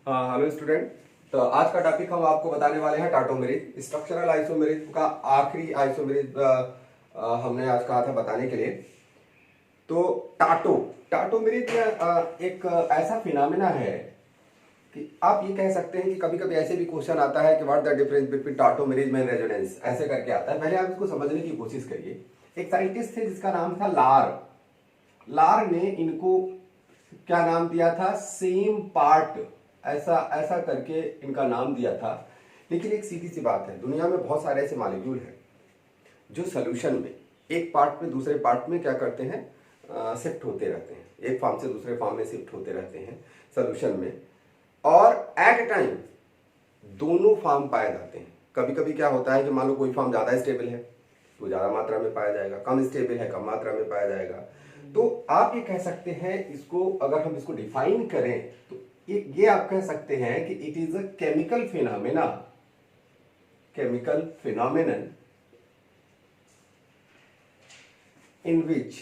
Hello student. तो आज का टॉपिक हम आपको बताने वाले हैं टाटोमेरिज, स्ट्रक्चरल आइसोमेरिज का आखिरी आइसोमेरिज हमने आज कहा था बताने के लिए। तो टाटोमेरिज एक ऐसा फिनोमेना है कि आप ये कह सकते हैं कि कभी कभी ऐसे भी क्वेश्चन आता है कि what the difference between tautomerism and resonance, ऐसे करके आता है। पहले आप इसको समझने की कोशिश करिए। एक साइंटिस्ट थे जिसका नाम था लार ने इनको क्या नाम दिया था, सेम पार्ट, ऐसा ऐसा करके इनका नाम दिया था। लेकिन एक सीधी सी बात है, दुनिया में बहुत सारे ऐसे मॉलिक्यूल हैं जो सोल्यूशन में एक पार्ट में दूसरे पार्ट में क्या करते हैं, शिफ्ट होते रहते हैं, एक फॉर्म से दूसरे फॉर्म में शिफ्ट होते रहते हैं सोल्यूशन में, और एट ए टाइम दोनों फॉर्म पाए जाते हैं। कभी कभी क्या होता है कि मान लो कोई फॉर्म ज्यादा स्टेबल है तो ज्यादा मात्रा में पाया जाएगा, कम स्टेबल है कम मात्रा में पाया जाएगा। तो आप ये कह सकते हैं, इसको अगर हम इसको डिफाइन करें तो ये आप कह सकते हैं कि it is a chemical phenomenon in which,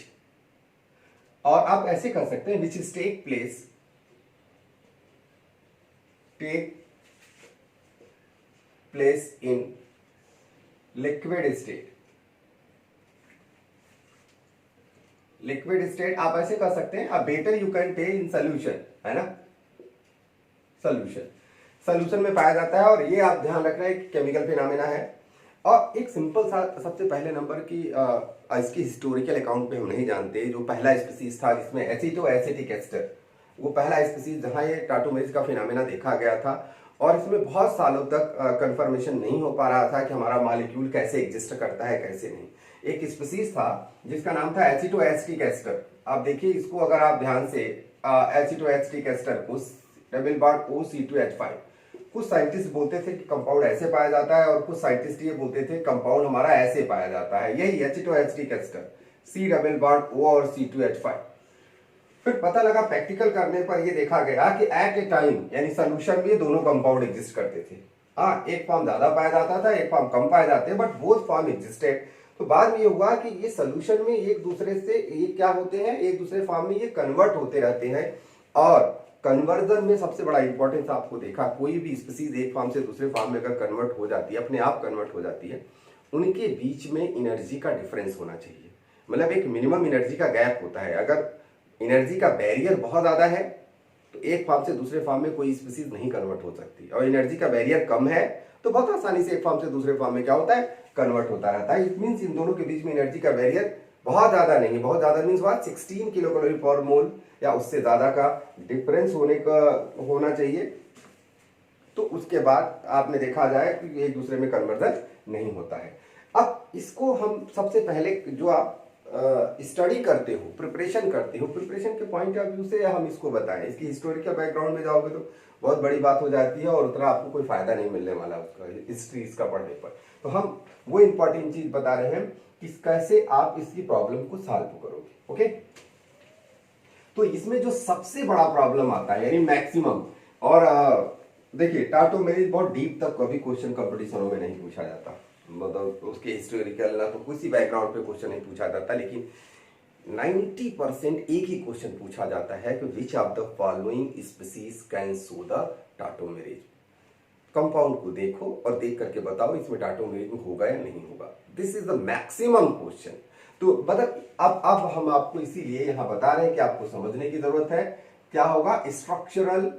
और आप ऐसे कर सकते हैं, which is take place in liquid state. आप ऐसे कर सकते हैं, अब better you can take in solution, है ना। सोल्यूशन में पाया जाता है, और ये आप ध्यान रखना है केमिकल फिनोमेना है। और एक सिंपल सा सबसे पहले नंबर की इसकी हिस्टोरिकल अकाउंट पे हम नहीं जानते। जो पहला स्पीसीज था जिसमें एसिटिक एस्टर, वो पहला स्पीसीज जहां ये टाटोमेरिज का फिनोमेना देखा गया था, और इसमें बहुत सालों तक कंफर्मेशन नहीं हो पा रहा था कि हमारा मॉलिक्यूल कैसे एग्जिस्ट करता है कैसे नहीं। एक स्पीसीज था जिसका नाम था एसिटोएसिटिक एस्टर। आप देखिए इसको, अगर आप ध्यान से एसिटोएसिटिक एस्टर को डबल बॉन्ड O(C2H5), कुछ साइंटिस्ट बोलते थे कि कंपाउंड ऐसे पाया जाता है, और कुछ साइंटिस्ट ये बोलते थे कंपाउंड हमारा ऐसे पाया जाता है। यही acetoacetic ester, C double bond O और C2H5। फिर पता लगा प्रैक्टिकल करने पर ये देखा गया कि एट ए टाइम यानी सोल्यूशन में दोनों कंपाउंड एग्जिस्ट करते थे। हाँ, एक फॉर्म ज्यादा पाया जाता था, एक फॉर्म कम पाए जाते, बट बोथ फॉर्म एग्जिस्टेड। तो बाद में ये हुआ कि ये सोल्यूशन में एक दूसरे से ये क्या होते हैं, एक दूसरे फॉर्म में ये कन्वर्ट होते रहते हैं। और कन्वर्जन में सबसे बड़ा इंपॉर्टेंस आपको देखा, कोई भी स्पीसीज एक फॉर्म से दूसरे फॉर्म में अगर कन्वर्ट हो जाती है, अपने आप कन्वर्ट हो जाती है, उनके बीच में एनर्जी का डिफरेंस होना चाहिए। मतलब एक मिनिमम एनर्जी का गैप होता है। अगर एनर्जी का बैरियर बहुत ज्यादा है तो एक फॉर्म से दूसरे फॉर्म में कोई स्पीसीज नहीं कन्वर्ट हो सकती, और एनर्जी का बैरियर कम है तो बहुत आसानी से एक फॉर्म से दूसरे फॉर्म में क्या होता है, कन्वर्ट होता रहता है। इट मीन्स इन दोनों के बीच में एनर्जी का बैरियर बहुत ज्यादा नहीं है। बहुत ज्यादा मीन्स 16 किलो कैलोरी पर मोल या उससे ज्यादा का डिफरेंस होना चाहिए। तो उसके बाद आपने देखा जाए कि एक दूसरे में कन्वर्जन नहीं होता है। अब इसको हम सबसे पहले जो आप स्टडी करते हो, प्रिपरेशन करते हो, प्रिपरेशन के पॉइंट ऑफ व्यू से हम इसको बताएं। इसकी हिस्टोरिकल बैकग्राउंड में जाओगे तो बहुत बड़ी बात हो जाती है, और उतना आपको कोई फायदा नहीं मिलने वाला उसका हिस्ट्री इसका पढ़ने पर। तो हम वो इंपॉर्टेंट चीज बता रहे हैं कि कैसे आप इसकी प्रॉब्लम को सॉल्व करोगे। ओके, तो इसमें जो सबसे बड़ा प्रॉब्लम आता है यानी मैक्सिमम, और देखिए टाटोमेरिज बहुत डीप तक कभी क्वेश्चन कंपटीशनों में नहीं पूछा जाता, मतलब उसके हिस्टोरिकल ना तो किसी बैकग्राउंड पे क्वेश्चन नहीं पूछा जाता, लेकिन 90% एक ही क्वेश्चन पूछा जाता है कि which of the following species can show the tautomerism. Compound को देखो और देख करके बताओ इसमें टाटोमेरिज होगा या नहीं होगा। This is the maximum question. तो मतलब अब हम आपको इसीलिए यहां बता रहे हैं कि आपको समझने की जरूरत है क्या होगा, स्ट्रक्चरल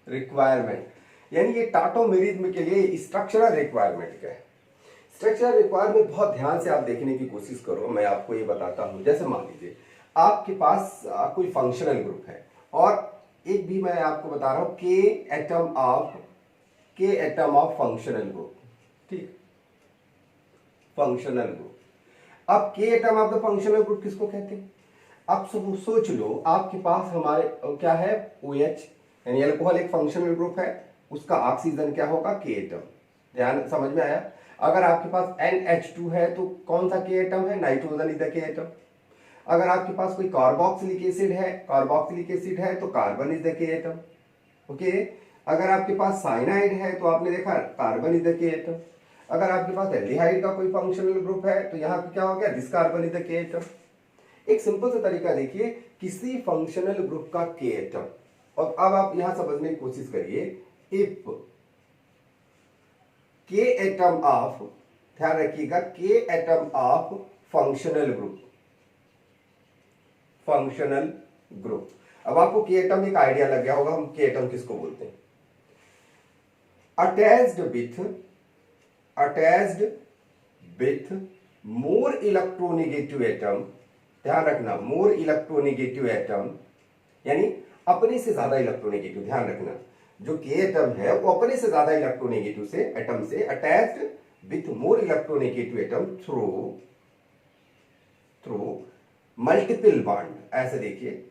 रिक्वायरमेंट यानी ये टाटोमेरिज के लिए स्ट्रक्चरल रिक्वायरमेंट क्या है। स्ट्रक्चरल रिक्वायरमेंट बहुत ध्यान से आप देखने की कोशिश करो। मैं आपको ये बताता हूं, जैसे मान लीजिए आपके पास कोई फंक्शनल ग्रुप है, और एक भी मैं आपको बता रहा हूं के एटम ऑफ फंक्शनल ग्रुप, ठीक, फंक्शनल ग्रुप। अब के atom of the functional group किसको कहते हैं। अब सोच लो आपके पास हमारे क्या है, OH यानी अल्कोहल एक फंक्शनल ग्रुप है, उसका ऑक्सीजन क्या होगा, के एटम। ध्यान समझ में आया। अगर आपके पास NH2 है तो कौन सा के एटम है, नाइट्रोजन इज द के एटम। अगर आपके पास कोई कार्बोक्सिलिक एसिड है तो कार्बन इज द के एटम। ओके, अगर आपके पास साइनाइड है तो आपने देखा कार्बन इज द के एटम। अगर आपके पास एल्डिहाइड का कोई फंक्शनल ग्रुप है तो यहाँ पे क्या हो गया, दिस कार्बन इज द के एटम। एक सिंपल सा तरीका देखिए, किसी फंक्शनल ग्रुप का के एटम, और अब आप यहां समझने की कोशिश करिए, इफ के एटम ऑफ, ध्यान रखिएगा, के atom of functional group, functional group. अब आपको के एटम एक आइडिया लग गया होगा, हम के एटम किसको बोलते हैं। Attached with more electronegative atom, ध्यान रखना, मोर इलेक्ट्रोनेगेटिव एटम, यानी अपने से ज्यादा इलेक्ट्रोनेगेटिव, ध्यान रखना, जो के एटम है वो अपने से ज्यादा इलेक्ट्रोनेगेटिव से एटम से attached with more electronegative atom through multiple bond, ऐसे देखिए।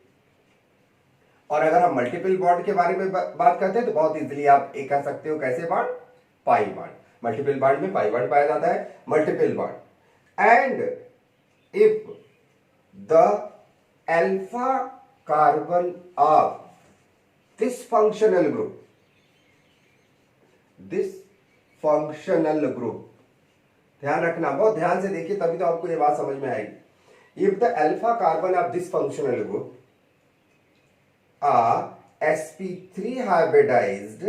और अगर हम मल्टीपल बॉन्ड के बारे में बात करते हैं तो बहुत इजीली आप एक कह सकते हो, कैसे bond, pi bond. Multiple bond में पाई बॉन्ड पाया जाता है, multiple bond. And if the alpha carbon of this functional group, ध्यान रखना, बहुत ध्यान से देखिए तभी तो आपको ये बात समझ में आएगी। If the alpha carbon of this functional group sp3 hybridized,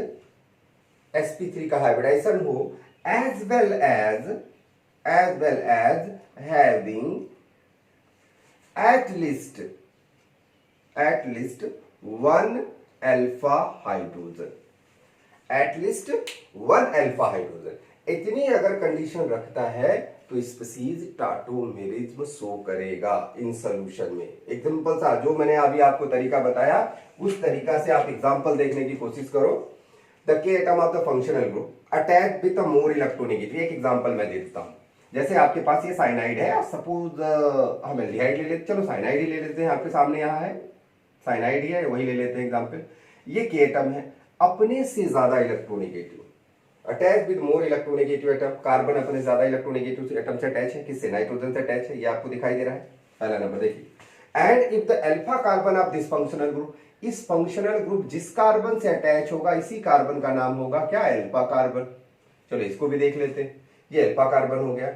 sp3 का हाइब्रिडाइजेशन हो, as well as having at least one alpha hydrogen, इतनी अगर कंडीशन रखता है तो स्पीसीज टाटोमेरिज्म शो करेगा इन सोल्यूशन में। एग्जांपल सा जो मैंने अभी आपको तरीका बताया, उस तरीका से आप एग्जांपल देखने की कोशिश करो। द के atom of the functional group attach with more electronegative. एक एग्जांपल मैं दे देता हूं, जैसे आपके पास ये साइनाइड है, सपोज हम एल्डिहाइड ले लेते, चलो साइनाइड ही ले लेते हैं, आपके सामने यहाँ है साइनाइड ही है, वही ले लेते हैं एग्जाम्पल। ये के एटम है, अपने से ज्यादा electronegative, attach with more electronegative atom, carbon अपने ज्यादा इलेक्ट्रोनेगेटिव एटम से अटैच है, किससे, नाइट्रोजन से अटैच है, ये आपको दिखाई दे रहा है, पहला नंबर देखिए। And if the alpha carbon of this functional group, इस फंक्शनल ग्रुप जिस कार्बन से अटैच होगा, इसी कार्बन का नाम होगा क्या, अल्फा कार्बन। चलो इसको भी देख लेते हैं, ये अल्फा कार्बन हो गया।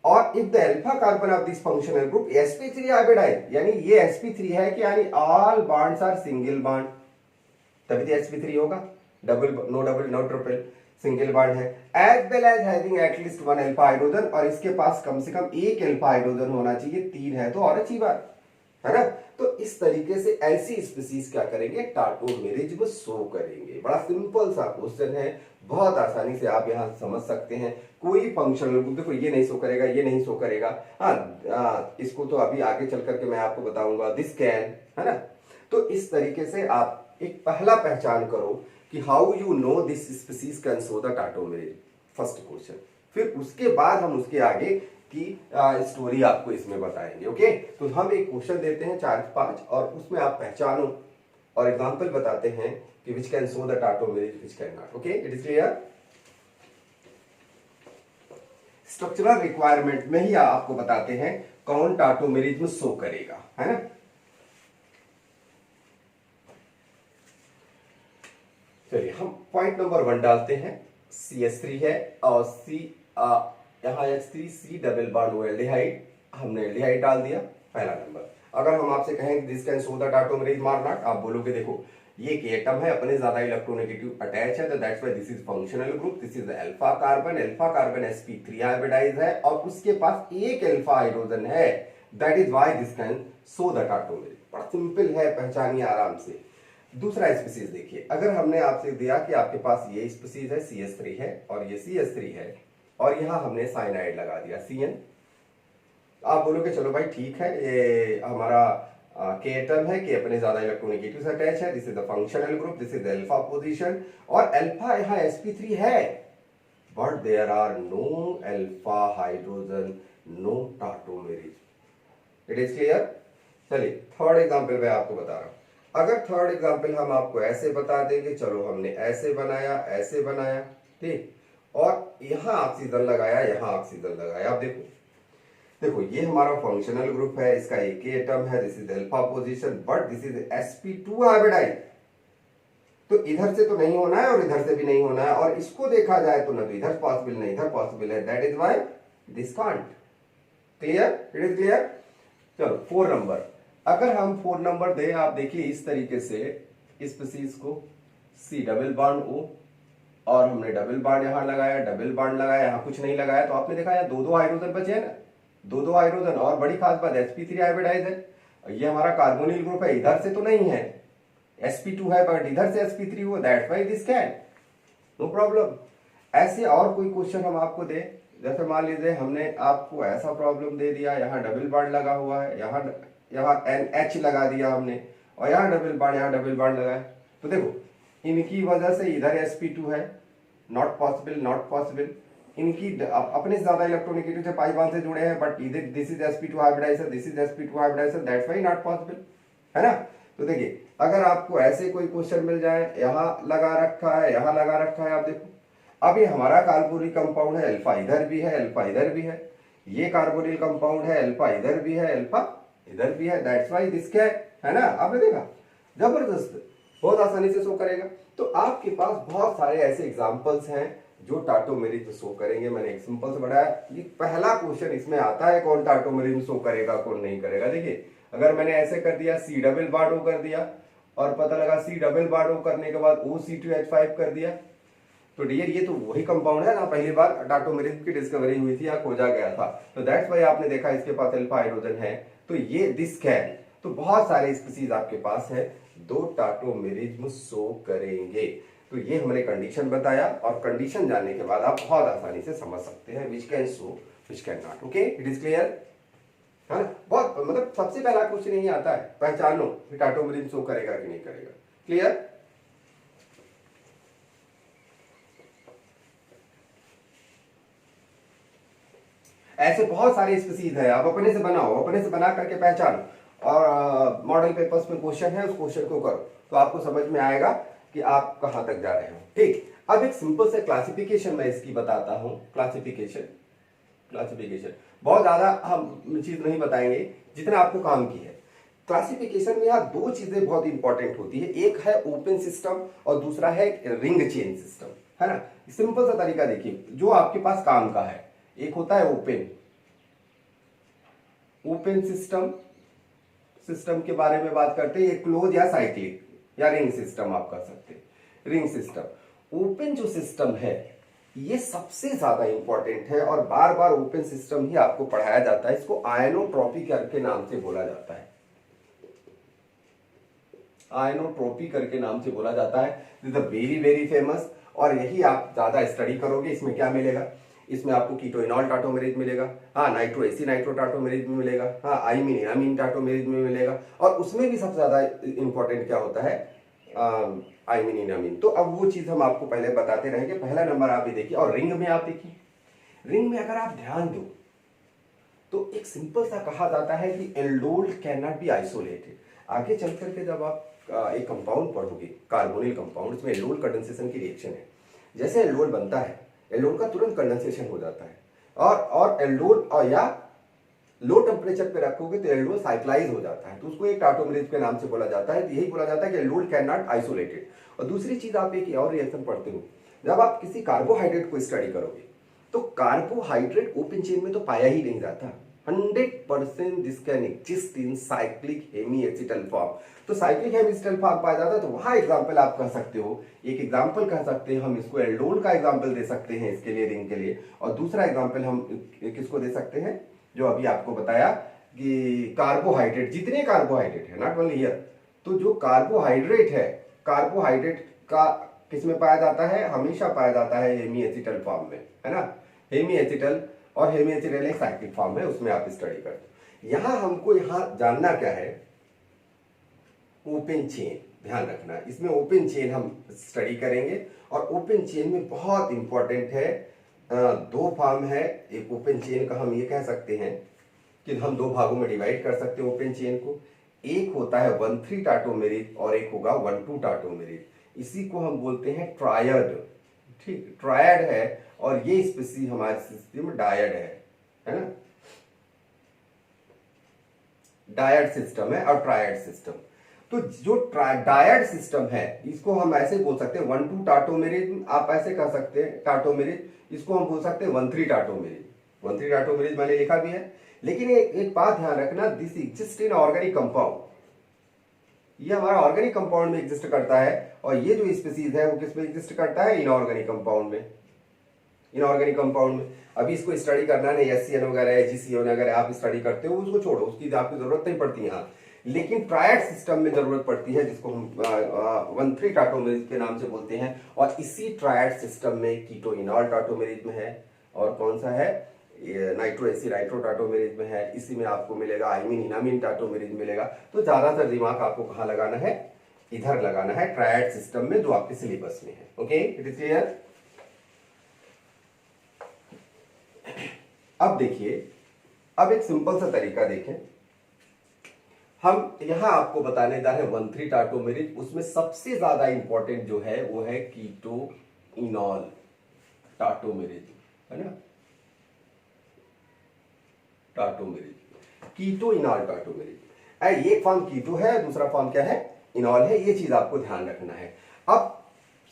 और if the alpha carbon of this functional group sp3 hybridized, यानी ये sp3 है कि यानी all bonds are single bond, तभी तो sp3 होगा, double, no triple, single bond है। As well as having at least one alpha hydrogen, और इसके पास कम से कम एक अल्फा हाइड्रोजन होना चाहिए, 3 है तो और अच्छी बात है ना। तो इस तरीके से ऐसी स्पीसीज क्या करेंगे, टाटोमेरिज्म शो करेंगे। बड़ा सिंपल सा क्वेश्चन है, बहुत आसानी से आप यहां समझ सकते हैं। कोई फंक्शनल ग्रुप, देखो ये नहीं शो करेगा, ये नहीं शो करेगा, इसको तो अभी आगे चल करके मैं आपको बताऊंगा, दिस कैन, है ना। तो इस तरीके से आप एक पहला पहचान करो कि how you know this species can show the tautomerism, first question. फिर उसके बाद हम उसके आगे की स्टोरी आपको इसमें बताएंगे। ओके, तो हम एक क्वेश्चन देते हैं 4-5 और उसमें आप पहचानो और एग्जांपल बताते हैं कि which can show the tautomerism, which can not. Okay, it is clear. Structural requirement में ही आपको बताते हैं कौन टाटोमेरिज्म शो करेगा, है ना। चलिए हम पॉइंट नंबर 1 डालते हैं, CH3 है और यहाँ H3C डबल बॉन्ड वो एल्डिहाइड, हमने एल्डिहाइड डाल दिया, पहला नंबर। अगर हम आपसे कहें this can show the tautomerism और नॉट, आप बोलोगे देखो ये के एटम है, अपने ज्यादा इलेक्ट्रोनेगेटिव अटैच है, तो that's why this is functional group, this is alpha carbon sp3 hybridize है और उसके पास एक अल्फा हाइड्रोजन है, that is why this can show the tautomerism. बड़ा सिंपल है, पहचानिए आराम से। दूसरा स्पीसीज देखिए, अगर हमने आपसे दिया कि आपके पास ये स्पीसीज है, CH3 है और ये CH3 है और यहां हमने साइनाइड लगा दिया CN, आप बोलोगे चलो भाई ठीक है, ये हमारा के एटम है, के अपने ज्यादा इलेक्ट्रोनेगेटिव से अटैच है, this is the functional group, this is the alpha position और अल्फा यहां sp3 है, but there are no alpha hydrogen, no tautomerism. It is clear. चलिए थर्ड एग्जांपल मैं आपको बता रहा हूं। अगर थर्ड एग्जांपल हम आपको ऐसे बता देंगे, चलो हमने ऐसे बनाया, ठीक, और यहां ऑक्सीजन लगाया, यहां ऑक्सीजन लगाया। अब देखो ये हमारा फंक्शनल ग्रुप है, इसका एक ही एटम है, this is alpha position, but this is sp2 hybridize, तो इधर से तो नहीं होना है और इधर से भी नहीं होना है, और इसको देखा जाए तो ना तो इधर पॉसिबल नहीं इधर पॉसिबल है, that is why this can't. Clear, it is clear. चलो 4 नंबर, अगर हम 4 नंबर दे, आप देखिए इस तरीके से स्पीसीज को सी डबल बॉन्ड ओ, और हमने डबल बॉन्ड यहां लगाया, डबल बॉन्ड लगाया, यहां कुछ नहीं लगाया, तो आपने देखा यहाँ दो दो हाइड्रोजन बचे हैं ना, दो दो हाइड्रोजन। और बड़ी खास बात sp3 हाइब्रिडाइज है, ये हमारा कार्बोनिल ग्रुप है, इधर से तो नहीं है, sp2 है बट इधर से sp3 हुआ, that's why this can, no problem. ऐसे और कोई क्वेश्चन हम आपको दे, जैसे मान लीजिए हमने आपको ऐसा प्रॉब्लम दे दिया, यहाँ डबल बॉन्ड लगा हुआ है, यहाँ NH लगा दिया हमने, और यहाँ डबल बॉन्ड लगाया, तो देखो इनकी वजह से इधर sp2 है, नॉट पॉसिबल, नॉट पॉसिबल। इनकी अपने से ज्यादा इलेक्ट्रोनेगेटिव से पाई बॉन्ड से जुड़े हैं, बट इधर this is sp2 hybridizer, this is sp2 hybridizer, that's why not possible, है ना। तो देखिए अगर आपको ऐसे कोई क्वेश्चन मिल जाए, यहाँ लगा रखा है, यहाँ लगा रखा है, आप देखो अब ये हमारा कार्बोनिल कंपाउंड है, अल्फा इधर भी है, अल्फा इधर भी है, ये कार्बोनिल कंपाउंड है, अल्फा इधर भी है, अल्फा इधर भी है, दैट्स व्हाई दिस क्या है ना। आपने देखा, जबरदस्त, बहुत आसानी से शो करेगा। तो आपके पास बहुत सारे ऐसे एग्जांपल्स हैं जो टाटोमेरिज्म शो करेंगे। मैंने एक सिंपल से बढ़ाया, ये पहला क्वेश्चन इसमें आता है, कौन टाटोमेरिज्म शो करेगा कौन नहीं करेगा। देखिए अगर मैंने ऐसे कर दिया, सी डबल बॉन्ड ओ कर दिया, और पता लगा सी डबल बॉन्ड ओ करने के बाद OC2H5 कर दिया, तो डियर ये तो वही कंपाउंड है ना, पहली बार टाटोमेरिज्म की डिस्कवरी हुई थी या खोजा गया था, तो दैट्स व्हाई आपने देखा इसके पास अल्फा हाइड्रोजन है, तो ये दिस कैन। तो बहुत सारे स्पीसीज आपके पास है, दो टाटोमेरिज्म शो करेंगे। तो ये हमने कंडीशन बताया, और कंडीशन जानने के बाद आप बहुत आसानी से समझ सकते हैं विच can show which can not. Okay, it is clear, है ना। बहुत मतलब सबसे पहला क्वेश्चन यही आता है, पहचानो कि टाटोमेरिज्म शो करेगा कि नहीं करेगा। क्लियर। ऐसे बहुत सारे स्पीसीज है, आप अपने से बनाओ, अपने से बना करके पहचानो, और मॉडल पेपर्स में क्वेश्चन है, उस क्वेश्चन को करो, तो आपको समझ में आएगा कि आप कहां तक जा रहे हो। ठीक, अब एक सिंपल से क्लासिफिकेशन मैं इसकी बताता हूं। क्लासिफिकेशन बहुत ज्यादा हम चीज नहीं बताएंगे, जितना आपको काम की है। क्लासिफिकेशन में यहाँ दो चीजें बहुत इंपॉर्टेंट होती है, एक है ओपन सिस्टम और दूसरा है रिंग चेन सिस्टम, है ना। सिंपल सा तरीका देखिए, जो आपके पास काम का है, एक होता है ओपन सिस्टम के बारे में बात करते हैं, क्लोज या साइक्लिक या रिंग सिस्टम आप कर सकते हैं। रिंग सिस्टम, ओपन जो सिस्टम है ये सबसे ज्यादा इंपॉर्टेंट है, और बार बार ओपन सिस्टम ही आपको पढ़ाया जाता है। इसको आयनोट्रॉपी करके नाम से बोला जाता है, आयनोट्रॉपी करके नाम से बोला जाता है। This is very very famous, और यही आप ज्यादा स्टडी करोगे। इसमें क्या मिलेगा, इसमें आपको कीटोइनॉल टाटोमेरिज्म मिलेगा, हाँ नाइट्रो नाइट्रो टाटोमेरिज्म मिलेगा, हाँ अमीन टाटोमेरिज्म मिलेगा, और उसमें भी सबसे ज्यादा इंपॉर्टेंट क्या होता है, अमीन। तो अब वो चीज हम आपको पहले बताते रहेंगे। पहला नंबर आप ये देखिए, और रिंग में आप देखिए, रिंग में अगर आप ध्यान दो तो एक सिंपल सा कहा जाता है कि aldol can not be isolated. आगे चल करके जब आप एक कंपाउंड पढ़ोगे, कार्बोनिल कंपाउंड, इसमें एल्डोल कंडेंसेशन की रिएक्शन है। जैसे एल्डोल बनता है, एल्डोल का तुरंत कंडेंसेशन हो जाता है, और एल्डोल और या लो टेम्परेचर पे रखोगे तो एल्डोल साइक्लाइज हो जाता है, तो उसको एक टाटोमेरिज्म के नाम से बोला जाता है। यही बोला जाता है कि एल्डोल कैन नॉट आइसोलेटेड। और दूसरी चीज आप एक और रिएक्शन पढ़ते हो, जब आप किसी कार्बोहाइड्रेट को स्टडी करोगे तो कार्बोहाइड्रेट ओपन चेन में तो पाया ही नहीं जाता, 100% this can exist in cyclic hemi acetal form. तो साइक्लिक हेमी एसिटल फॉर्म पाया जाता है, तो वहां एग्जांपल आप कह सकते हो, एक एग्जांपल कह सकते हैं हम इसको, एल्डोल का एग्जांपल दे सकते हैं इसके लिए, रिंग के लिए। और दूसरा एग्जांपल हम किसको दे सकते हैं, जो अभी आपको बताया कि कार्बोहाइड्रेट, जितने कार्बोहाइड्रेट है, नॉट ओनली हियर, तो जो कार्बोहाइड्रेट है, कार्बोहाइड्रेट का किसमें पाया जाता है, हमेशा पाया जाता है हेमी एसिटल फॉर्म में, है ना। हेमी एसिटल, और हेमी एसिटल एक साइक्लिक फॉर्म है, उसमें आप स्टडी करते हो। यहां हमको यहां जानना क्या है, ओपन चेन, ध्यान रखना, इसमें ओपन चेन हम स्टडी करेंगे। और ओपन चेन में बहुत इंपॉर्टेंट है, दो फॉर्म है। एक ओपन चेन का हम ये कह सकते हैं कि हम दो भागों में डिवाइड कर सकते हैं ओपन चेन को। एक होता है 1,3 टाटोमेरिज और एक होगा 1,2 टाटोमेरिज। इसी को हम बोलते हैं ट्रायड, ठीक, ट्रायड है। और ये स्पीसीज हमारे सिस्टम में डायड है ना, डायड सिस्टम है और ट्रायड सिस्टम। तो जो डायड सिस्टम है इसको हम ऐसे बोल सकते हैं 1,2 टाटोमेरिज, आप ऐसे कह सकते हैं टाटोमेरिज, इसको हम बोल सकते हैं 1,3 टाटोमेरिज। 1,3 टाटोमेरिज मैंने लिखा भी है। लेकिन एक बात ध्यान रखना, this exist in organic compound, ये हमारा ऑर्गेनिक कंपाउंड में एग्जिस्ट करता है, और ये जो स्पीसीज है वो किस में एग्जिस्ट करता है, इनऑर्गेनिक कंपाउंड में, इनऑर्गेनिक कंपाउंड में। अभी इसको स्टडी करना नहीं, SCN वगैरह GCN वगैरह आप स्टडी करते हो उसको छोड़ो, उसकी आपकी जरूरत नहीं पड़ती यहाँ, लेकिन ट्रायड सिस्टम में जरूरत पड़ती है, जिसको हम 1,3 टाटोमेरिज के नाम से बोलते हैं। और इसी ट्रायड सिस्टम में कीटो इनॉल टाटोमेरिज में है, और कौन सा है, नाइट्रो एसी नाइट्रो टाटोमेरिज में है, इसी में आपको मिलेगा आइमिन इनामिन टाटोमेरिज मिलेगा। तो ज्यादातर दिमाग आपको कहाँ लगाना है, इधर लगाना है, ट्रायड सिस्टम में, जो आपके सिलेबस में है। Okay, it is clear. अब देखिए, अब एक सिंपल सा तरीका देखें, हम यहां आपको बताने जा रहे हैं 1,3 टाटोमेरिज, उसमें सबसे ज्यादा इंपॉर्टेंट जो है वो है कीटो इनॉल टाटोमेरिज, है ना, टाटोमेरिज, कीटो इनॉल टाटोमेरिज। एक फॉर्म कीटो है, दूसरा फॉर्म क्या है, इनॉल है, ये चीज आपको ध्यान रखना है। अब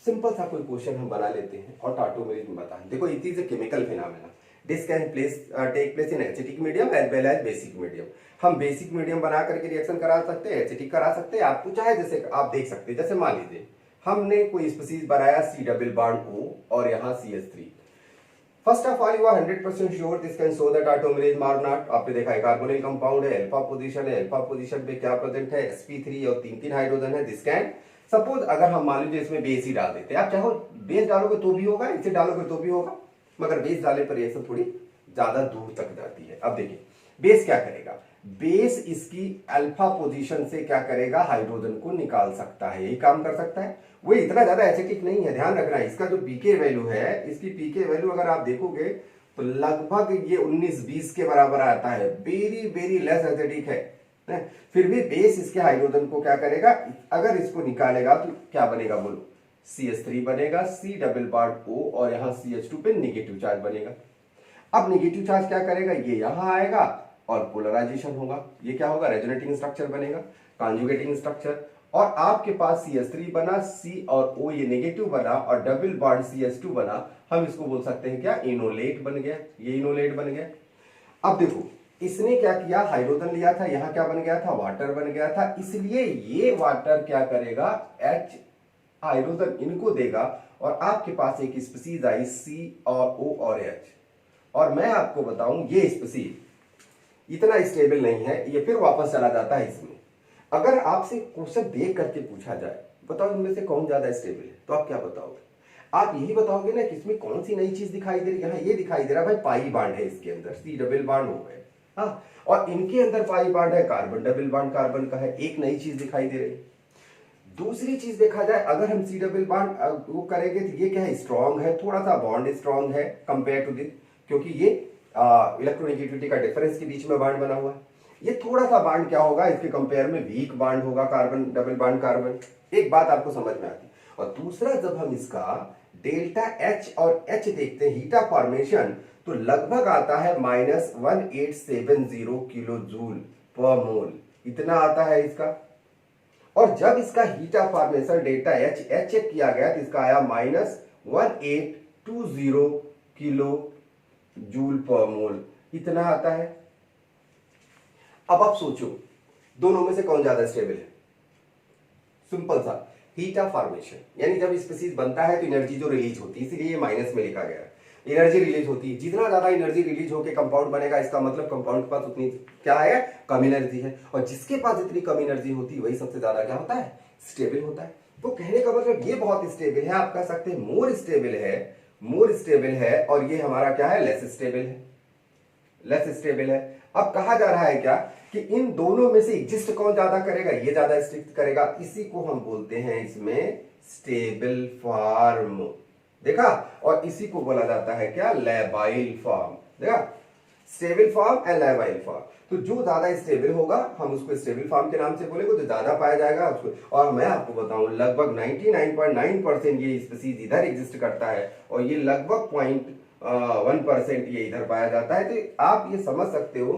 सिंपल सा कोई क्वेश्चन हम बना लेते हैं और टाटोमेरिज में बताएं। देखो, it is a chemical phenomena, this can take place in acidic medium as well as basic medium. हम बेसिक मीडियम बना करके रिएक्शन करा सकते हैं, एसिटिक करा सकते हैं, आपको चाहे जैसे आप देख सकते हैं। जैसे मान लीजिए हमने कोई स्पीसीज बनाया C डबल बॉन्ड O और यहाँ CH3। First of all, you are 100% sure this can show the tautomerism और नॉट। आपने देखा है कार्बोनिल कंपाउंड है, अल्फा पोजीशन है, अल्फा पोजीशन पे क्या प्रेजेंट है, sp3 और 3 हाइड्रोजन है। दिस कैन, सपोज अगर हम मान लीजिए इसमें बेस ही डाल देते हैं, आप चाहो बेस डालोगे तो भी होगा, इसे डालोगे तो भी होगा, मगर बेस डालने पर रिएक्शन थोड़ी ज्यादा दूर तक जाती है। अब देखिए बेस क्या करेगा, बेस इसकी अल्फा पोजीशन से क्या करेगा, हाइड्रोजन को निकाल सकता है, यही काम कर सकता है। वो इतना ज्यादा एसिटिक नहीं है, ध्यान रखना। इसका जो पीके वैल्यू है, इसकी पीके वैल्यू अगर आप देखोगे तो लगभग ये 19-20 के बराबर आता है, वेरी वेरी लेस एसिडिक है। फिर भी बेस इसके हाइड्रोजन को क्या करेगा, अगर इसको निकालेगा तो क्या बनेगा बोलो, CH3 बनेगा, C डबल बॉन्ड O और यहाँ CH2 पे निगेटिव चार्ज बनेगा। अब निगेटिव चार्ज क्या करेगा, ये यहां आएगा और पोलराइजेशन होगा, ये क्या होगा, रेजोनेटिंग स्ट्रक्चर बनेगा, कॉन्जुगेटिंग स्ट्रक्चर, और आपके पास CH3 बना, C और O ये नेगेटिव बना, और डबल बॉन्ड CH2 बना। हम इसको बोल सकते हैं क्या, इनोलेट बन गया, ये इनोलेट बन गया। अब देखो इसने क्या किया, हाइड्रोजन लिया था, यहां क्या बन गया था, वाटर बन गया था, इसलिए ये वाटर क्या करेगा, H हाइड्रोजन इनको देगा, और आपके पास एक स्पीसीज आई C और O और H। और मैं आपको बताऊं, ये स्पीसीज इतना स्टेबल नहीं है, ये फिर वापस चला जाता है इसमें। अगर आपसे क्वेश्चन देख करके पूछा जाए, बताओ इनमें से कौन ज्यादा स्टेबल है, तो आप क्या बताओगे, आप यही बताओगे ना कि इसमें कौन सी नई चीज दिखाई दे रही है। यहाँ ये दिखाई दे रहा है भाई, पाई बांड है इसके अंदर, C डबल बांड हो गए, हाँ, और इनके अंदर पाई बांड है, कार्बन डबल बांड कार्बन का है, एक नई चीज दिखाई दे रही। दूसरी चीज देखा जाए, अगर हम C डबल बांड वो करेंगे तो ये क्या है, स्ट्रॉन्ग है, थोड़ा सा बॉन्ड स्ट्रॉन्ग है कंपेयर टू दिस, क्योंकि ये इलेक्ट्रोनेगेटिविटी का डिफरेंस के बीच में बांड बना हुआ है। ये थोड़ा सा बांड क्या होगा, इसके कंपेयर में वीक बांड होगा, कार्बन डबल बांड कार्बन। एक बात आपको समझ में आती। और दूसरा, जब हम इसका डेल्टा H और H देखते हैं, हीटा फॉर्मेशन, तो लगभग आता है -1870 किलो जूल पर मोल, इतना आता है इसका। और जब इसका हीटा फॉर्मेशन डेल्टा H चेक किया गया तो इसका आया -1820 किलो जूल पर मोल, इतना आता है। अब आप सोचो दोनों में से कौन ज्यादा स्टेबल है। सिंपल सा, हीट ऑफ फॉर्मेशन, यानी जब स्पीसीज बनता है तो एनर्जी जो रिलीज होती है, इसीलिए ये माइनस में लिखा गया है, एनर्जी रिलीज होती है। जितना ज्यादा एनर्जी रिलीज होकर कंपाउंड बनेगा, इसका मतलब कंपाउंड के पास उतनी क्या है, कम एनर्जी है, और जिसके पास जितनी कम एनर्जी होती है वही सबसे ज्यादा क्या होता है, स्टेबल होता है। तो कहने का मतलब ये बहुत स्टेबल है, आप कह सकते हैं मोर स्टेबल है, मोर स्टेबल है, और ये हमारा क्या है, लेस स्टेबल है, लेस स्टेबल है। अब कहा जा रहा है क्या कि इन दोनों में से एग्जिस्ट कौन ज्यादा करेगा, ये ज्यादा स्ट्रिक्ट करेगा, इसी को हम बोलते हैं इसमें स्टेबल फॉर्म, देखा, और इसी को बोला जाता है क्या, लैबाइल फॉर्म, देखा, stable form and labile form. तो जो ज्यादा स्टेबल होगा हम उसको स्टेबल फॉर्म के नाम से बोलेंगे, जो ज्यादा पाया जाएगा उसको। और मैं आपको बताऊं लगभग 99.9% ये स्पीसीज इधर एग्जिस्ट करता है, और ये लगभग 0.1% ये इधर पाया जाता है। तो आप ये समझ सकते हो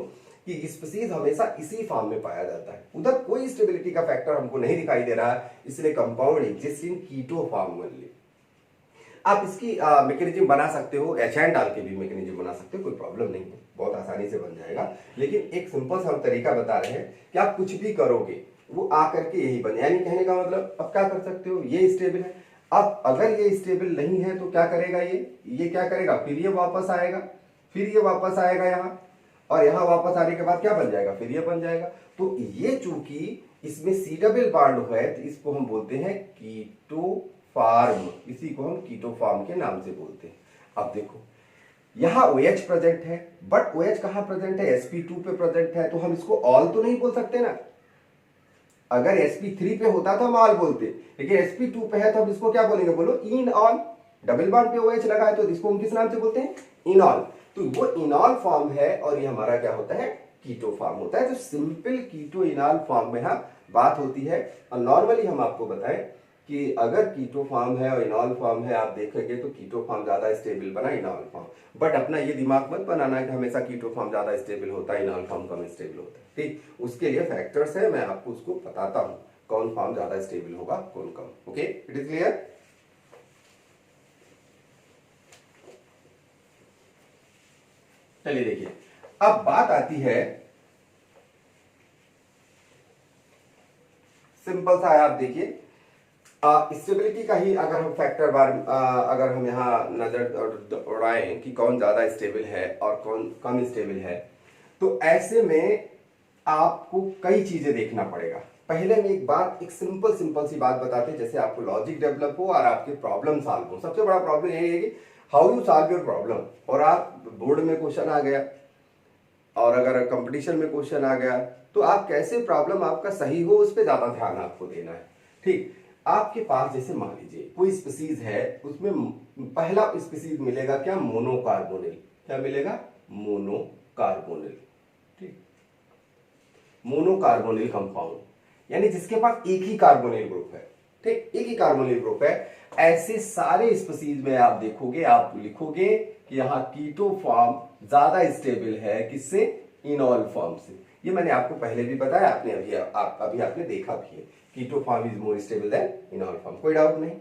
कि स्पीसीज हमेशा इसी फॉर्म में पाया जाता है, उधर कोई स्टेबिलिटी का फैक्टर हमको नहीं दिखाई दे रहा है, इसलिए compound exist in keto form only. आप इसकी मैकेनिज्म बना सकते हो, एचएन डाल के भी मैकेनिज्म बना सकते हो, कोई प्रॉब्लम नहीं है, बहुत आसानी से बन जाएगा। लेकिन एक सिंपल सा हम तरीका बता रहे हैं कि आप कुछ भी करोगे वो आकर के यही बने, यानी कहने का मतलब अब क्या कर सकते हो, ये स्टेबल है। अब अगर ये स्टेबल नहीं है तो क्या करेगा, ये क्या करेगा, फिर ये वापस आएगा, फिर ये वापस आएगा यहाँ, और यहाँ वापस आने के बाद क्या बन जाएगा, फिर ये बन जाएगा। तो ये चूंकि इसमें सी डबल बॉन्ड है तो इसको हम बोलते हैं कीटो फार्म, इसी को हम कीटो फार्म के नाम से बोलते हैं। अब देखो यहाँ OH प्रेजेंट है, बट OH कहाँ प्रेजेंट है, sp2 पे प्रेजेंट है, तो हम इसको ऑल तो नहीं बोल सकते ना। अगर sp3 पे होता तो हम ऑल बोलते, लेकिन sp2 पे है तो हम इसको क्या बोलेंगे, बोलो इन ऑल। डबल बॉन्ड पे OH लगा है तो इसको हम किस नाम से बोलते हैं, इनॉल। तो वो इनॉल फॉर्म है और ये हमारा क्या होता है, कीटो फॉर्म होता है। तो सिंपल कीटो इनॉल फॉर्म में हम बात होती है। और नॉर्मली हम आपको बताएं कि अगर कीटो फॉर्म है और इनॉल फॉर्म है, आप देखेंगे तो कीटो फॉर्म ज्यादा स्टेबल बना इनॉल फॉर्म, बट अपना ये दिमाग मत बनाना कि हमेशा कीटो फॉर्म ज्यादा स्टेबल होता है, इनॉल फॉर्म कम स्टेबल होता है। ठीक, उसके लिए फैक्टर्स है, मैं आपको उसको बताता हूं कौन फॉर्म ज्यादा स्टेबल होगा कौन कम। Okay, it is clear. चलिए देखिए, अब बात आती है सिंपल सा है, आप देखिए स्टेबिलिटी का ही अगर हम फैक्टर बार अगर हम यहाँ नजर उड़ाएं कि कौन ज्यादा स्टेबल है और कौन कम स्टेबल है, तो ऐसे में आपको कई चीजें देखना पड़ेगा। पहले में एक बात, एक सिंपल सी बात बताते हैं, जैसे आपको लॉजिक डेवलप हो और आपके प्रॉब्लम सॉल्व हो। सबसे बड़ा प्रॉब्लम यही है कि how you solve your problem. और आप बोर्ड में क्वेश्चन आ गया और अगर कंपटीशन में क्वेश्चन आ गया तो आप कैसे प्रॉब्लम आपका सही हो, उस पर ज्यादा ध्यान आपको देना है। ठीक, आपके पास जैसे मान लीजिए कोई स्पीसीज है, उसमें पहला स्पीसीज मिलेगा क्या, मोनोकार्बोनिल। क्या मिलेगा, मोनोकार्बोनिल। ठीक, मोनोकार्बोनिल कंपाउंड, यानी जिसके पास एक ही कार्बोनिल ग्रुप है। ठीक, एक ही कार्बोनिल ग्रुप है। ऐसे सारे स्पीसीज में आप देखोगे, आप लिखोगे कि यहाँ कीटो फॉर्म ज्यादा स्टेबल है किससे, इनॉल फॉर्म से। ये मैंने आपको पहले भी बताया, आपने अभी आपने देखा भी है, keto form is more stable than enol form, कोई डाउट नहीं।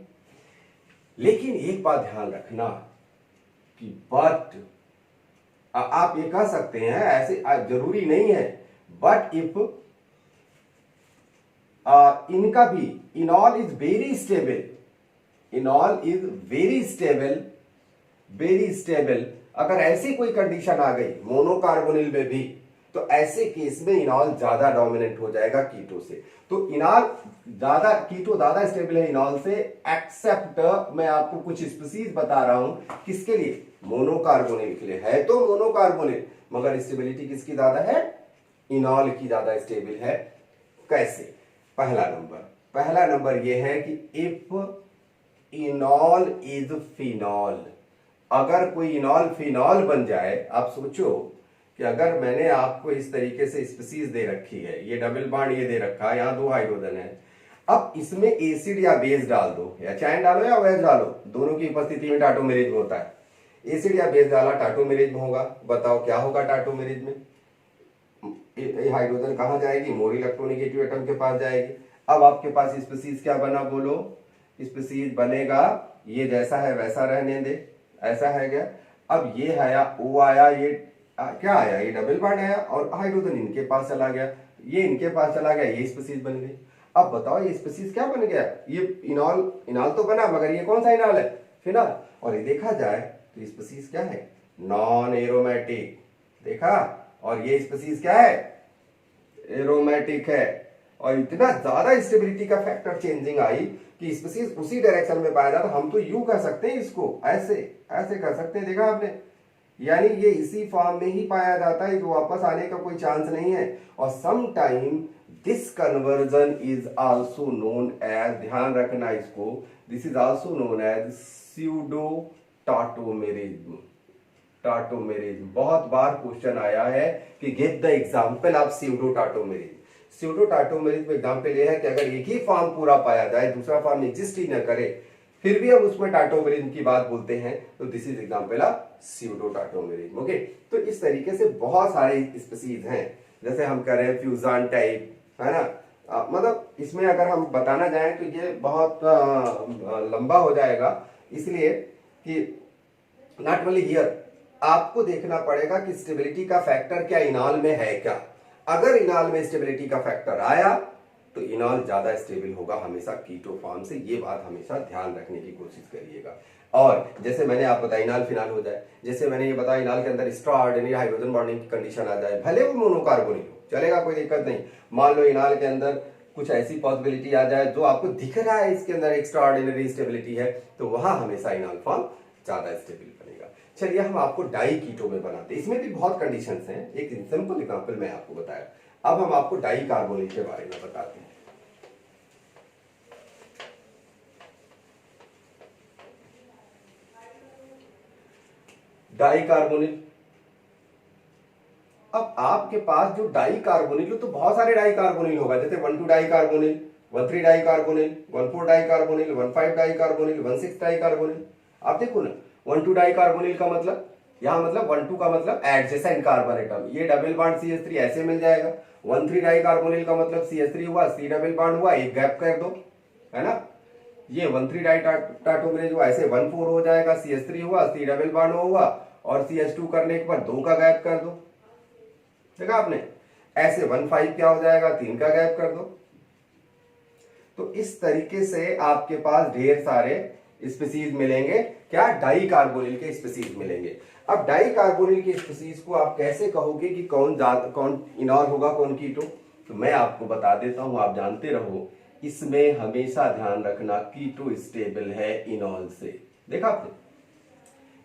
लेकिन एक बात ध्यान रखना कि बट आप ये कह सकते हैं, ऐसे जरूरी नहीं है, बट इफ इनका भी इनॉल is very stable, इनॉल is very stable, अगर ऐसी कोई कंडीशन आ गई मोनोकार्बोनिल में भी, तो ऐसे केस में इनॉल ज्यादा डोमिनेंट हो जाएगा कीटो से। तो इनॉल ज्यादा, कीटो ज्यादा स्टेबल है इनॉल से, एक्सेप्ट मैं आपको कुछ स्पीसीज बता रहा हूं किसके लिए, मोनोकार्बोनिल के लिए। है तो मोनोकार्बोनिल, मगर स्टेबिलिटी किसकी ज्यादा है, इनॉल की ज्यादा स्टेबल है। कैसे, पहला नंबर यह है कि इफ इनॉल इज फिनॉल, अगर कोई इनॉल फिनॉल बन जाए। आप सोचो कि अगर मैंने आपको इस तरीके से स्पीसीज दे रखी है, ये डबल बॉन्ड ये दे रखा है, यहां 2 हाइड्रोजन है, अब इसमें एसिड या बेस डाल दो, या चाइन डालो या OH डालो, दोनों की उपस्थिति में टाटोमेरेज होता है। एसिड या बेस डाला टाटोमेरेज में होगा, बताओ क्या होगा टाटोमेरेज में, हाइड्रोजन कहां जाएगी, मोर इलेक्ट्रोनेगेटिव एटम के पास जाएगी। अब आपके पास स्पीसीज क्या बना, बोलो, स्पीसीज बनेगा ये जैसा है वैसा रहने दे, ऐसा है क्या। अब ये आया, O आया, ये क्या आया, ये डबल बॉन्ड आया और हाइड्रोजन इनके पास चला गया, ये इनके पास चला गया, ये स्पीसीज बन गई। अब बताओ ये स्पीसीज क्या बन गया, ये इनॉल तो बना, मगर ये कौन सा इनॉल है, फिनॉल। और ये देखा जाए तो स्पीसीज क्या है, नॉन एरोमेटिक, देखा। और ये स्पीसीज क्या है, एरोमेटिक है। और इतना ज्यादा स्टेबिलिटी का फैक्टर चेंजिंग आई कि स्पीसीज उसी डायरेक्शन में पाया जाता। हम तो यू कह सकते हैं इसको, ऐसे कर सकते हैं, देखा आपने, यानी ये इसी फॉर्म में ही पाया जाता है, तो वापस आने का कोई चांस नहीं है। और some time this conversion is also known as, ध्यान रखना इसको, this is also known as pseudo tautomerism. Tautomerism बहुत बार क्वेश्चन आया है कि give the example of pseudo tautomerism. Pseudo tautomerism example ये है कि अगर एक ही फॉर्म पूरा पाया जाए, दूसरा फॉर्म एग्जिस्ट ही न करे, फिर भी हम उसमें टाटोमेरिज्म की बात बोलते हैं, तो this is example of pseudo tautomerism. Okay, तो इस तरीके से बहुत सारे स्पीसीज हैं, जैसे हम कह रहे हैं फ्यूजन टाइप, है ना। मतलब इसमें अगर हम बताना जाएं तो ये बहुत लंबा हो जाएगा, इसलिए कि नॉट ओनली हियर, आपको देखना पड़ेगा कि स्टेबिलिटी का फैक्टर क्या इनॉल में है क्या। अगर इनॉल में स्टेबिलिटी का फैक्टर आया तो इनॉल ज्यादा स्टेबल होगा हमेशा कीटो फॉर्म से, ये बात हमेशा ध्यान रखने की कोशिश करिएगा। और जैसे मैंने आपको बताया इनॉल फिनॉल हो जाए, जैसे मैंने ये बताया इनॉल के अंदर एक्स्ट्राऑर्डिनरी हाइड्रोजन बॉन्डिंग की कंडीशन आ जाए, भले वो मोनोकार्बोनिल हो चलेगा, कोई दिक्कत नहीं। मान लो इनॉल के अंदर कुछ ऐसी पॉसिबिलिटी आ जाए जो आपको दिख रहा है इसके अंदर एक्स्ट्राऑर्डिनरी स्टेबिलिटी है, तो वहां हमेशा इनॉल फॉर्म ज्यादा स्टेबल बनेगा। चलिए हम आपको डाई कीटो में बनाते हैं, इसमें भी बहुत कंडीशंस हैं, एक सिंपल एग्जांपल मैं आपको बताया। अब हम आपको डाई कार्बोनिल के बारे में बताते हैं। डाई कार्बोनिल, अब आपके पास जो डाई कार्बोनिल हो तो बहुत सारे डाई कार्बोनिल होगा, जैसे 1,2 di carbonyl, 1,3 di carbonyl, 1,4 di carbonyl, 1,5 di carbonyl, 1,6 di carbonyl. आप देखो ना 1,2 डाई कार्बोनिल का मतलब, यहां मतलब 1,2 का मतलब एडजेसेंट कार्बन एटम, ये डबल बॉन्ड CH3 ऐसे मिल जाएगा। 1,3 डाई कार्बोनिल का मतलब CH3 हुआ, C डबल बॉन्ड हुआ, एक गैप कर दो, है ना। ये 1,3 डाई टाटोमरेज हुआ, ऐसे 1,4 हो जाएगा, CH3 हुआ, C डबल बॉन्ड हुआ और CH2 करने के बाद 2 का गैप कर दो, देखा आपने। ऐसे 1,5 क्या हो जाएगा, 3 का गैप कर दो। तो इस तरीके से आपके पास ढेर सारे स्पीसीज मिलेंगे, क्या डाई कार्बोनिल के स्पीसीज मिलेंगे। अब डाई कार्बोनिल के स्पीसीज को आप कैसे कहोगे कि कौन इनॉल होगा कौन कीटो, तो मैं आपको बता देता हूं, आप जानते रहो। इसमें हमेशा ध्यान रखना कीटो स्टेबल है इनॉल से, देखा आपने,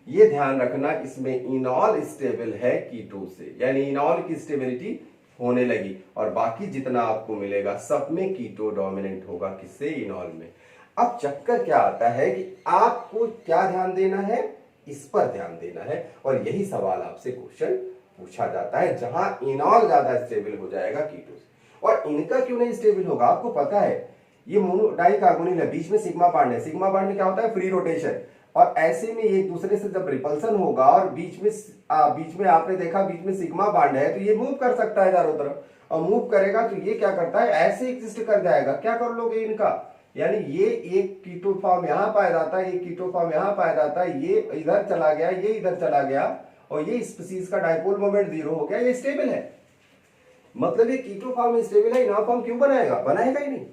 ये ध्यान रखना इसमें इनॉल स्टेबल है कीटो से, यानी इनॉल की स्टेबिलिटी होने लगी और बाकी जितना आपको मिलेगा सब में कीटो डोमिनेंट होगा, किससे, इनॉल में। अब चक्कर क्या आता है कि आपको क्या ध्यान देना है, इस पर ध्यान देना है, और यही सवाल आपसे क्वेश्चन पूछा जाता है, जहां इनॉल ज्यादा स्टेबल हो जाएगा कीटो से। और इनका क्यों नहीं स्टेबल होगा, आपको पता है ये मोनो डाई कार्बोनिल है, बीच में सिग्मा बॉन्ड है, सिग्मा बॉन्ड में क्या होता है, फ्री रोटेशन, और ऐसे में एक दूसरे से जब रिपल्सन होगा और बीच में आपने देखा बीच में सिग्मा बॉन्ड है, तो ये मूव कर सकता है चारों तरफ, और मूव करेगा तो ये क्या करता है, ऐसे एग्जिस्ट कर जाएगा। क्या कर लोगे इनका, यानी ये एक कीटो फॉर्म यहां पाया जाता है, एक कीटो फॉर्म यहां पाया जाता है, ये इधर चला गया, ये इधर चला गया, और ये स्पीसीज का डाइपोल मोमेंट 0 हो गया, ये स्टेबल है। मतलब ये कीटो फॉर्म स्टेबल है, इनॉल फॉर्म क्यों बनाएगा, बनाएगा ही नहीं।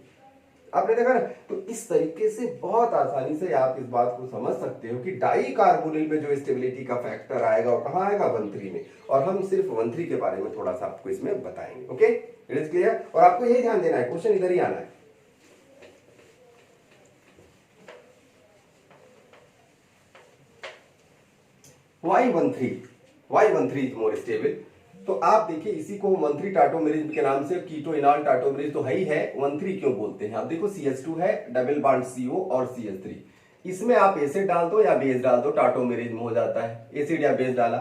आपने देखा ना, तो इस तरीके से बहुत आसानी से आप इस बात को समझ सकते हो कि डाई कार्बोनिल में जो स्टेबिलिटी का फैक्टर आएगा वो कहां आएगा, 1,3 में, और हम सिर्फ 1,3 के बारे में थोड़ा सा आपको इसमें बताएंगे। Okay, it is clear. और आपको यही ध्यान देना है, क्वेश्चन इधर ही आना है। why 1,3 is more stable. तो आप देखिए इसी को 1,3 टाटोमेरिज के नाम से, कीटो इनॉल टाटोमेरिज तो है ही है, 1,3 क्यों बोलते हैं। आप देखो CH2 है, डबल बॉन्ड CO और CH3, इसमें आप एसिड डाल दो या बेस डाल दो, टाटोमेरिज में हो जाता है, एसिड या बेस डाला।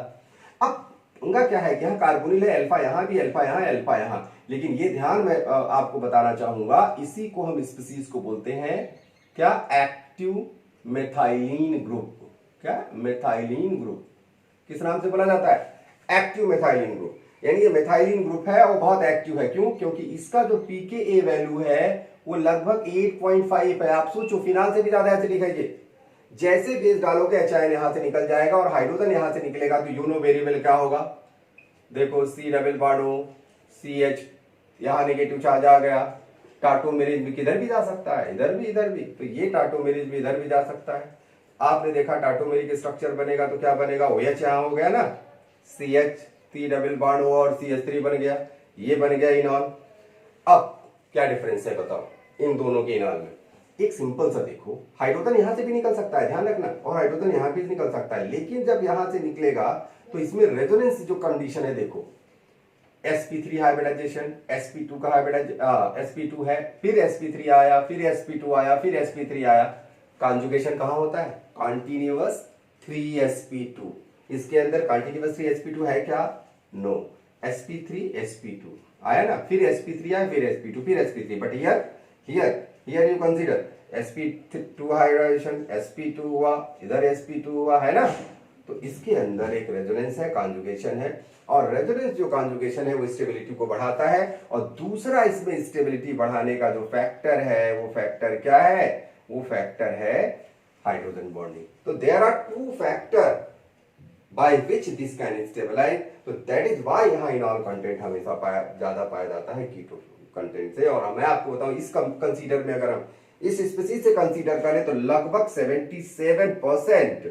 अब उनका क्या है कि यहाँ कार्बोनिल है, अल्फा यहाँ भी, अल्फा यहाँ, अल्फा यहाँ, लेकिन ये ध्यान मैं आपको बताना चाहूंगा, इसी को हम स्पीसीज को बोलते हैं क्या, एक्टिव मेथाइलिन ग्रुप। क्या, मेथाइलिन ग्रुप किस नाम से बोला जाता है, एक्टिव मेथाइलिन ग्रुप। यानी ये मेथाइलिन ग्रुप है और बहुत एक्टिव है, क्यों, क्योंकि इसका जो pKa वैल्यू है वो लगभग 8.5 है। आप सोचो फिनाल से भी ज्यादा एसिडिक है ये। जैसे बेस डालोगे HIN यहां से निकल जाएगा और हाइड्रोजन यहां से निकलेगा, तो यूनो वेरिएबल क्या होगा, देखो C डबल बॉन्ड हो, CH यहां नेगेटिव चार्ज आ गया, टाटोमेरिज भी किधर भी जा सकता है, इधर भी इधर भी, तो ये टाटोमेरिज भी इधर भी जा सकता है। आपने देखा टाटोमेरिक स्ट्रक्चर बनेगा तो क्या बनेगा, OH यहां हो गया ना, CH C डबल बॉन्ड हो और CH3 बन गया, ये बन गया इनॉल। अब क्या डिफरेंस है बताओ इन दोनों के इनॉल में। एक सिंपल सा देखो, हाइड्रोजन यहां से भी निकल सकता है, ध्यान रखना, और हाइड्रोजन यहां भी निकल सकता है, लेकिन जब यहां से निकलेगा तो इसमें रेजोनेंस जो कंडीशन है, देखो sp3 हाइब्रिडाइजेशन, sp2 का sp2 है, फिर sp3 आया, फिर sp2 आया, फिर sp3 आया, कॉन्जुगेशन कहां होता है, कॉन्टिन्यूअस 3sp2। इसके अंदर कॉन्टिन्यूअस 3sp2 है क्या, नो, sp3 sp2 आया ना, फिर sp3 आया, फिर sp2, फिर sp3, but here you consider sp2 hybridization, sp2 हुआ, इधर sp2 हुआ, है ना। तो इसके अंदर एक रेजोनेंस है, कॉन्जुगेशन है, और रेजोनेंस जो कॉन्जुगेशन है वो स्टेबिलिटी को बढ़ाता है, और दूसरा इसमें स्टेबिलिटी बढ़ाने का जो फैक्टर है वो फैक्टर क्या है, वो फैक्टर है हाइड्रोजन बॉन्डिंग। तो there are two factor by which this can stabilize, तो दैट इज वाई यहाँ इनॉल कंटेंट हमेशा ज्यादा पाया जाता है कीटो कंटेंट से। और मैं आपको बताऊं इस कंसीडर में अगर हम इस स्पीसीज से कंसीडर करें तो लगभग 77%,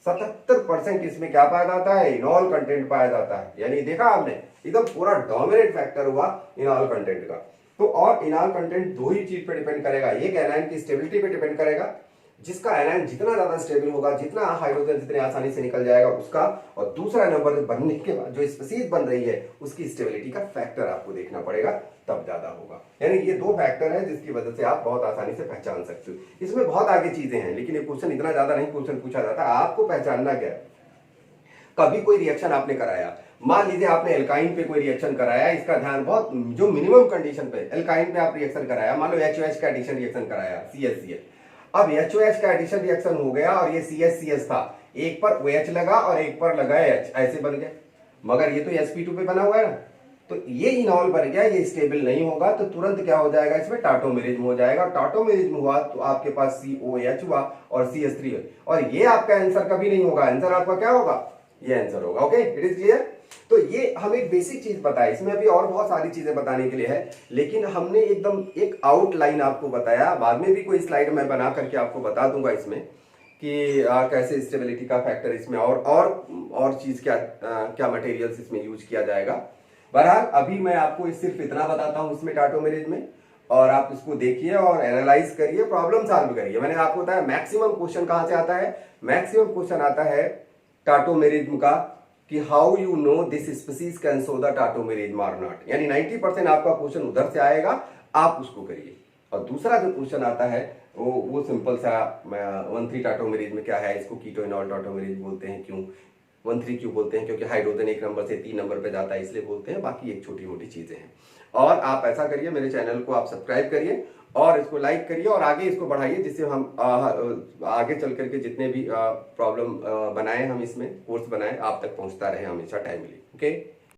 77% इसमें क्या पाया जाता है, इनॉल कंटेंट पाया जाता है। यानी देखा आपने एकदम पूरा डोमिनेंट फैक्टर हुआ इनॉल कंटेंट का। तो और इनॉल कंटेंट दो ही चीज पे डिपेंड करेगा, एक एनायन की स्टेबिलिटी पे डिपेंड करेगा, जिसका एनायन जितना ज्यादा स्टेबल होगा, जितना हाइड्रोजन जितने आसानी से निकल जाएगा उसका, और दूसरा नंबर बनने के बाद जो स्पीसीज बन रही है उसकी स्टेबिलिटी का फैक्टर आपको देखना पड़ेगा, तब ज्यादा होगा। यानी ये दो फैक्टर है जिसकी वजह से आप बहुत आसानी से पहचान सकते हो। इसमें बहुत आगे चीजें हैं, लेकिन ये क्वेश्चन इतना ज्यादा नहीं क्वेश्चन पूछा जाता, आपको पहचानना क्या है। कभी कोई रिएक्शन आपने कराया, मान लीजिए आपने एल्काइन पे कोई रिएक्शन कराया, इसका ध्यान बहुत जो मिनिमम कंडीशन पे एल्काइन पे आप रिएक्शन कराया, मान लो HOH का एडिशन रिएक्शन कराया CH-CH। अब HOH का एडिशन रिएक्शन हो गया और ये CH-CH था, एक पर OH लगा और एक पर लगा H, ऐसे बन गया। मगर ये तो sp2 पे बना हुआ है ना, तो ये इनॉल बन गया, ये स्टेबल नहीं होगा तो तुरंत क्या हो जाएगा, इसमें टाटोमेरिज्म हो जाएगा। टाटोमेरिज्म हुआ तो आपके पास COH हुआ और CH3 और ये आपका आंसर कभी नहीं होगा। आंसर आपका क्या होगा, ये आंसर होगा। Okay, it is clear. तो ये हम एक बेसिक चीज बताया, इसमें अभी और बहुत सारी चीजें बताने के लिए है, लेकिन हमने एकदम एक आउटलाइन आपको बताया। बाद में भी कोई स्लाइड मैं बना करके आपको बता दूंगा इसमें कि कैसे स्टेबिलिटी का फैक्टर इसमें और चीज क्या मटेरियल्स इसमें यूज किया जाएगा। बहरहाल अभी मैं आपको सिर्फ इतना बताता हूं इसमें टाटोमेरिज्म में, और आप इसको देखिए और एनालाइज करिए, प्रॉब्लम सॉल्व करिए। मैंने आपको बताया मैक्सिमम क्वेश्चन कहां से आता है, मैक्सिमम क्वेश्चन आता है टाटोमेरिज्म का, कि how you know this species can show the tautomerism और नॉट। यानी 90% आपका क्वेश्चन उधर से आएगा, आप उसको करिए। और दूसरा जो क्वेश्चन आता है वो सिंपल सा 1,3 टाटोमेरिज्म क्या है, इसको कीटोइनॉल टाटोमेरिज्म बोलते हैं। क्यों 1,3 क्यों बोलते हैं, क्योंकि हाइड्रोजन 1 नंबर से 3 नंबर पे जाता है इसलिए बोलते हैं। बाकी एक छोटी मोटी चीजें हैं। और आप ऐसा करिए, मेरे चैनल को आप सब्सक्राइब करिए और इसको लाइक करिए और आगे इसको बढ़ाइए, जिससे हम आगे चल करके जितने भी प्रॉब्लम बनाए हम इसमें कोर्स बनाए आप तक पहुंचता रहे हमेशा टाइमली। ओके।